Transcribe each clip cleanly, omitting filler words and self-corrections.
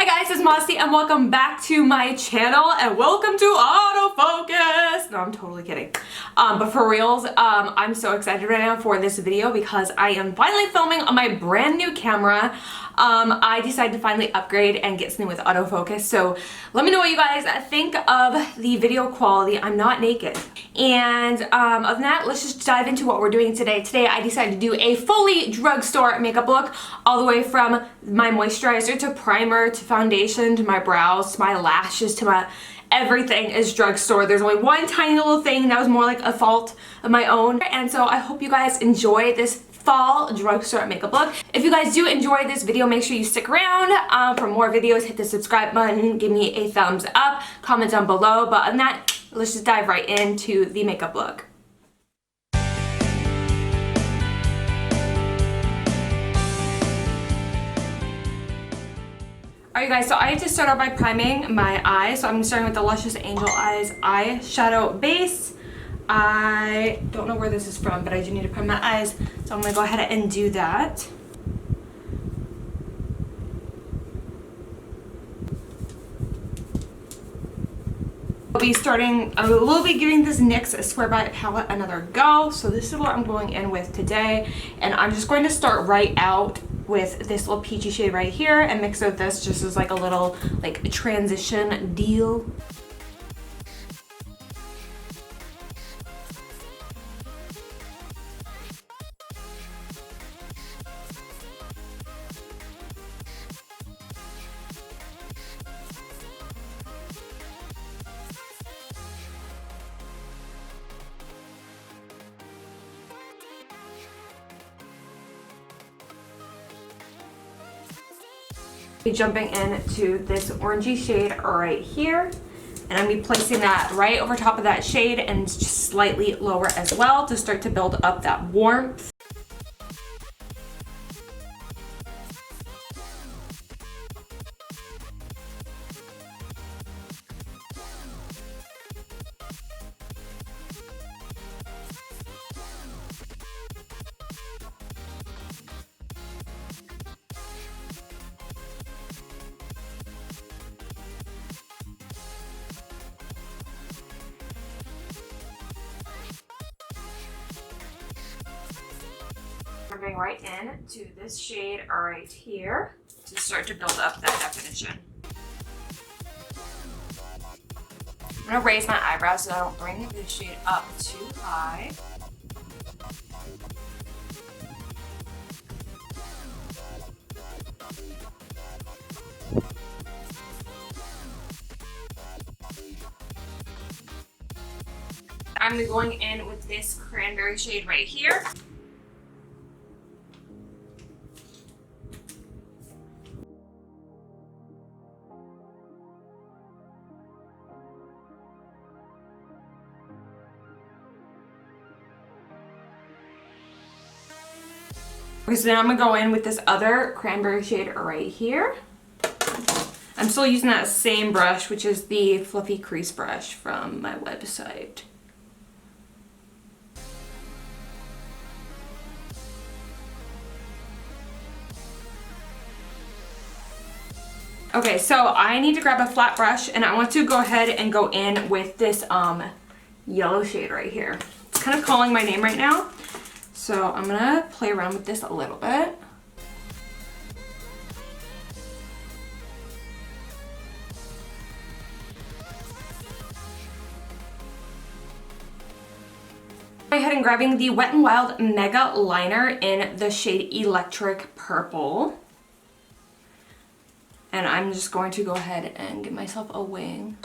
Hey guys, it's Modesty and welcome back to my channel and welcome to autofocus. No, I'm totally kidding. But for reals, I'm so excited right now for this video because I am finally filming on my brand new camera. I decided to finally upgrade and get something with autofocus. So let me know what you guys think of the video quality. I'm not naked. And other than that, let's just dive into what we're doing today. Today I decided to do a fully drugstore makeup look, all the way from my moisturizer to primer to foundation to my brows to my lashes to my everything is drugstore. There's only one tiny little thing that was more like a fault of my own. And so I hope you guys enjoy this fall drugstore makeup look. If you guys do enjoy this video, make sure you stick around for more videos. Hit the subscribe button, give me a thumbs up, comment down below. But other than that, let's just dive right into the makeup look. Alright guys, so I had to start out by priming my eyes. So I'm starting with the Luscious Angel Eyes eyeshadow base. I don't know where this is from, but I do need to prime my eyes. So I'm going to go ahead and do that. I'll be starting, I will be giving this NYX Swear By It palette another go. So this is what I'm going in with today. And I'm just going to start right out with this little peachy shade right here and mix with this just as like a little like transition deal. Jumping into this orangey shade right here, and I'm gonna be placing that right over top of that shade and just slightly lower as well to start to build up that warmth. Jumping right in to this shade right here to start to build up that definition. I'm gonna raise my eyebrows so I don't bring this shade up too high. I'm going in with this cranberry shade right here. Okay, so now I'm gonna go in with this other cranberry shade right here. I'm still using that same brush, which is the Fluffy Crease brush from my website. Okay, so I need to grab a flat brush and I want to go ahead and go in with this yellow shade right here. It's kind of calling my name right now. So I'm gonna play around with this a little bit. Go ahead and grabbing the Wet n Wild Mega Liner in the shade Electric Purple. And I'm just going to go ahead and give myself a wing.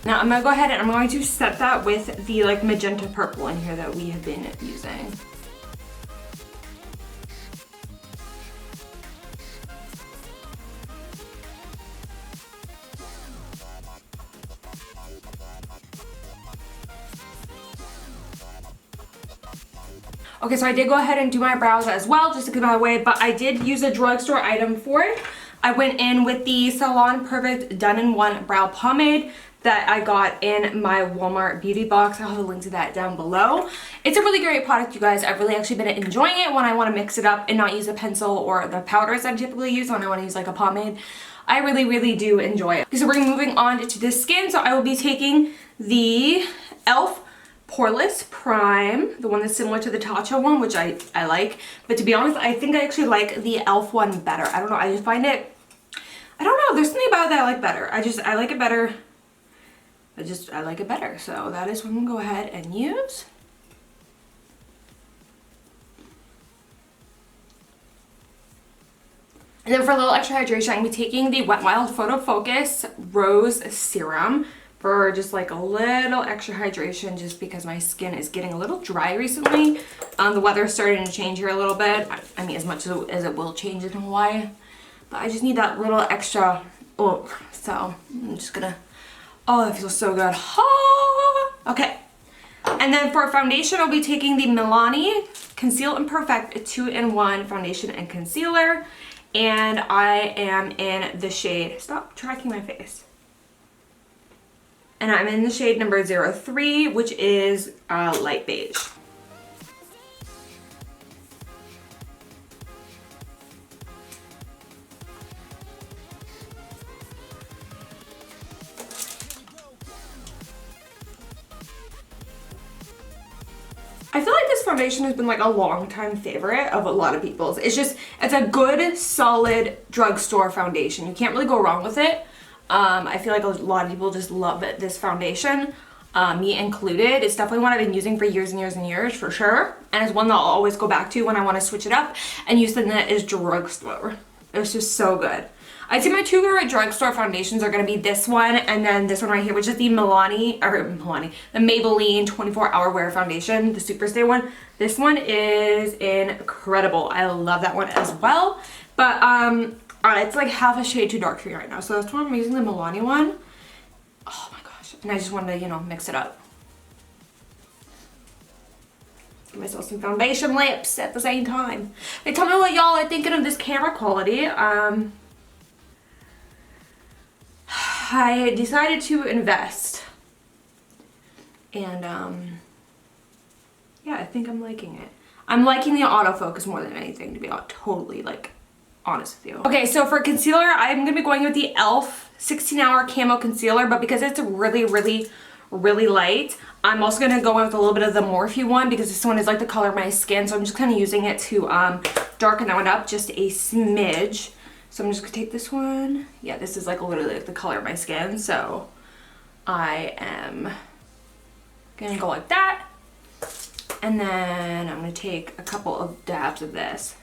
Now I'm gonna go ahead and I'm going to set that with the like magenta purple in here that we have been using. Okay, so I did go ahead and do my brows as well, just to get out of the way, but I did use a drugstore item for it. I went in with the Salon Perfect Done-in-One Brow Pomade that I got in my Walmart beauty box. I'll have a link to that down below. It's a really great product, you guys. I've really actually been enjoying it when I want to mix it up and not use a pencil or the powders I typically use when I want to use like a pomade. I really, really do enjoy it. So we're moving on to the skin. So I will be taking the e.l.f. Poreless Prime, the one that's similar to the Tatcha one, which I like. But to be honest, I think I actually like the e.l.f. one better. I don't know. I just find it, I don't know. There's something about it that I like better. I like it better. I like it better. So that is what I'm going to go ahead and use. And then for a little extra hydration, I'm going to be taking the Wet n Wild Photo Focus Rose Serum for just like a little extra hydration, just because my skin is getting a little dry recently. The weather's starting to change here a little bit. I mean, as much as it will change in Hawaii. But I just need that little extra oomph. So I'm just going to, oh, that feels so good. Oh, okay. And then for foundation, I'll be taking the Milani Conceal and Perfect 2-in-1 foundation and concealer. And I am in the shade, stop tracking my face. And I'm in the shade number 03, which is light beige. I feel like this foundation has been like a long time favorite of a lot of people's. It's a good, solid drugstore foundation. You can't really go wrong with it. I feel like a lot of people just love it, this foundation, me included. It's definitely one I've been using for years and years and years, for sure. And it's one that I'll always go back to when I want to switch it up and use something that is drugstore. It's just so good. I'd say my two favorite drugstore foundations are going to be this one and then this one right here, which is the the Maybelline 24-Hour Wear Foundation, the Superstay one. This one is incredible. I love that one as well. But it's like half a shade too dark for me right now. So that's why I'm using the Milani one. Oh my gosh. And I just wanted to, you know, mix it up. Give myself some foundation lips at the same time. Hey, tell me what y'all are thinking of this camera quality. I decided to invest. And yeah, I think I'm liking it. I'm liking the autofocus more than anything, to be totally like honest with you. Okay, so for concealer, I'm gonna be going with the e.l.f. 16-Hour Camo Concealer, but because it's really, really, really light, I'm also gonna go in with a little bit of the Morphe one because this one is like the color of my skin, so I'm just kind of using it to darken that one up just a smidge. So I'm just gonna take this one. Yeah, this is like literally like the color of my skin, so I am gonna go like that. And then I'm gonna take a couple of dabs of this.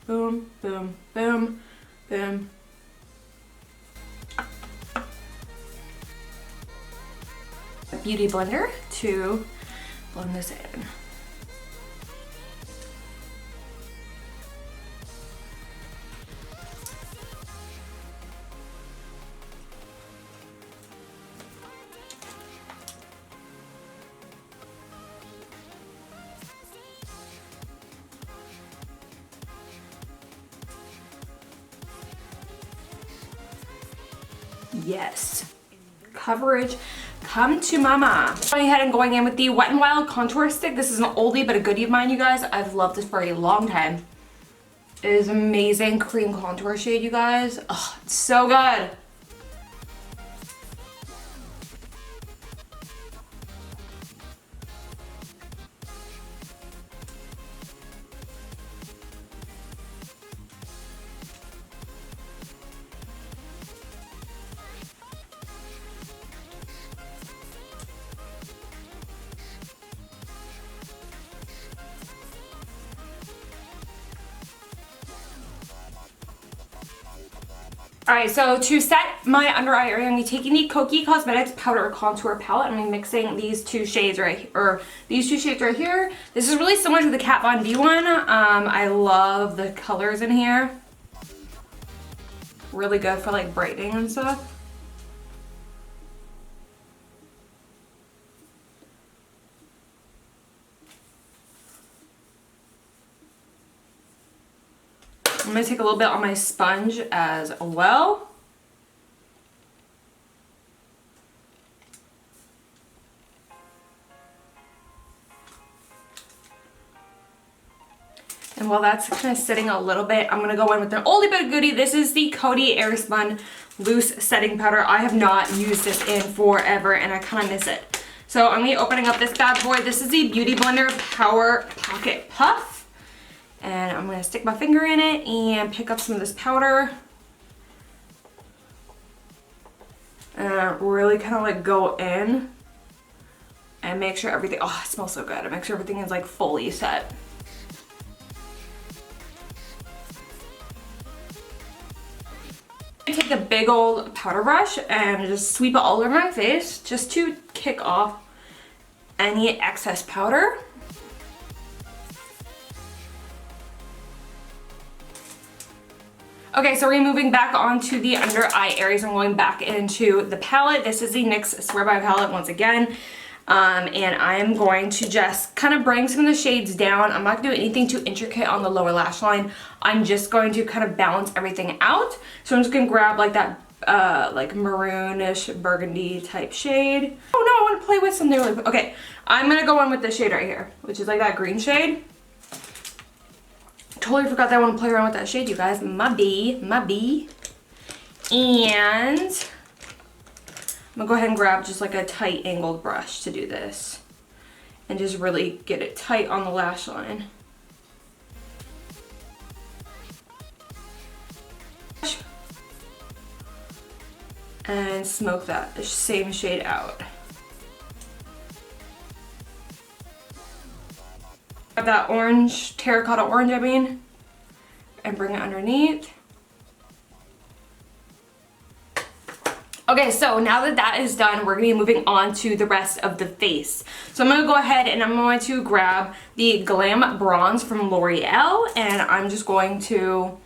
Boom, boom, boom, boom. A beauty blender to blend this in. Yes, coverage come to mama. Going ahead and going in with the Wet n Wild contour stick. This is an oldie but a goodie of mine, you guys. I've loved this for a long time. It is amazing cream contour shade, you guys. Oh, it's so good. Alright, so to set my under eye area, I'm going to be taking the Kokie Cosmetics Powder Contour Palette. I'm going to be mixing these two shades right here, or these two shades right here. This is really similar to the Kat Von D one. I love the colors in here. Really good for like brightening and stuff. I'm going to take a little bit on my sponge as well. And while that's kind of sitting a little bit, I'm going to go in with an oldie but a goodie. This is the Coty Airspun Loose Setting Powder. I have not used this in forever and I kind of miss it. So I'm going to be opening up this bad boy. This is the Beauty Blender Power Pocket Puff. And I'm going to stick my finger in it and pick up some of this powder. And really kind of like go in and make sure everything, oh, it smells so good. Make sure everything is like fully set. Take a big old powder brush and just sweep it all over my face just to kick off any excess powder. Okay, so we're moving back onto the under eye areas. I'm going back into the palette. This is the NYX Swear By palette once again. And I'm going to just kind of bring some of the shades down. I'm not going to do anything too intricate on the lower lash line. I'm just going to kind of balance everything out. So I'm just going to grab like that like maroonish burgundy type shade. Oh no, I want to play with something really, okay. I'm going to go in with this shade right here, which is like that green shade. Totally forgot that I want to play around with that shade, you guys. My B. And I'm gonna go ahead and grab just like a tight angled brush to do this and just really get it tight on the lash line. And smoke that same shade out. Grab that orange, terracotta orange, I mean, and bring it underneath. Okay, so now that that is done, we're gonna be moving on to the rest of the face. So I'm gonna go ahead and I'm going to grab the Glam Bronze from L'Oreal and I'm just going to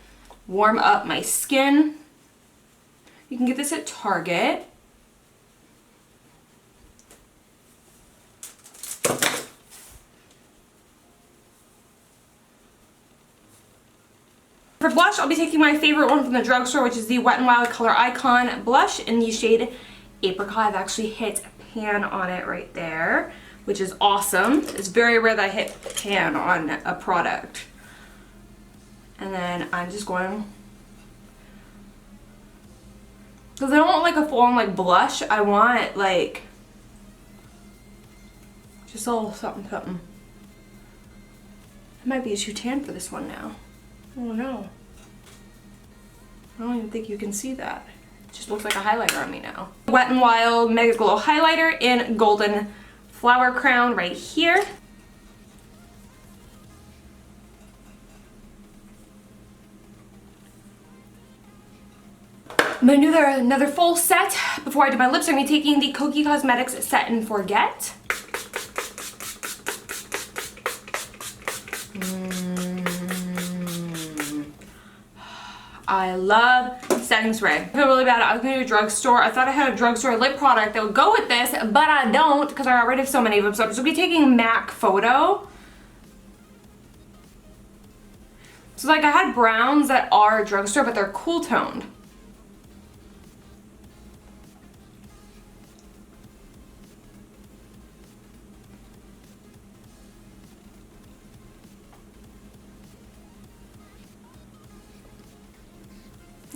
warm up my skin. You can get this at Target. For blush, I'll be taking my favorite one from the drugstore, which is the Wet n Wild Color Icon blush in the shade Apricot. I've actually hit pan on it right there, which is awesome. It's very rare that I hit pan on a product. And then I'm just going, because I don't want like a full-on like blush. I want like just a little something something. It might be too tan for this one now. Oh no. I don't even think you can see that. It just looks like a highlighter on me now. Wet n Wild Mega Glow Highlighter in Golden Flower Crown right here. I'm gonna do another full set. Before I do my lips, I'm gonna be taking the Kokie Cosmetics Set and Forget. I love setting spray. I feel really bad. I was gonna do a drugstore. I thought I had a drugstore lip product that would go with this, but I don't because I got rid of so many of them. So I'm just gonna be taking MAC Photo. So like I had browns that are drugstore, but they're cool toned.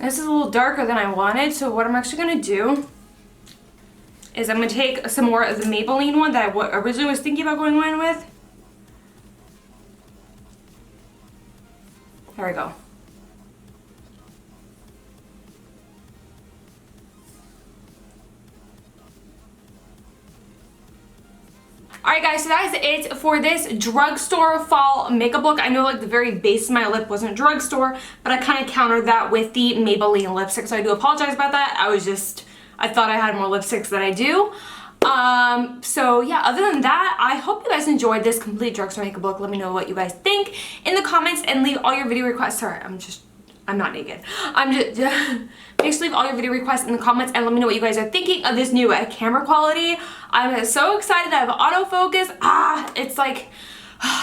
This is a little darker than I wanted, so what I'm actually going to do is I'm going to take some more of the Maybelline one that I originally was thinking about going in with. There we go. Alright guys, so that is it for this drugstore fall makeup look. I know like the very base of my lip wasn't drugstore, but I kind of countered that with the Maybelline lipstick, so I do apologize about that. I thought I had more lipsticks than I do. So yeah, other than that, I hope you guys enjoyed this complete drugstore makeup look. Let me know what you guys think in the comments and leave all your video requests. Sorry, I'm not naked. Make sure to leave all your video requests in the comments and let me know what you guys are thinking of this new camera quality. I'm so excited to have autofocus. It's like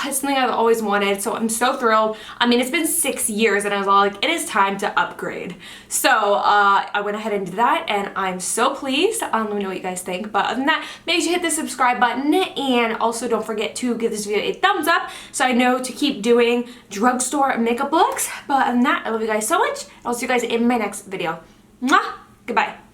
It's something I've always wanted, so I'm so thrilled. I mean, it's been 6 years and I was all like, it is time to upgrade. So I went ahead and did that and I'm so pleased. Let me know what you guys think. But other than that, make sure you hit the subscribe button and also don't forget to give this video a thumbs up so I know to keep doing drugstore makeup looks. But other than that, I love you guys so much. I'll see you guys in my next video. Mwah! Goodbye.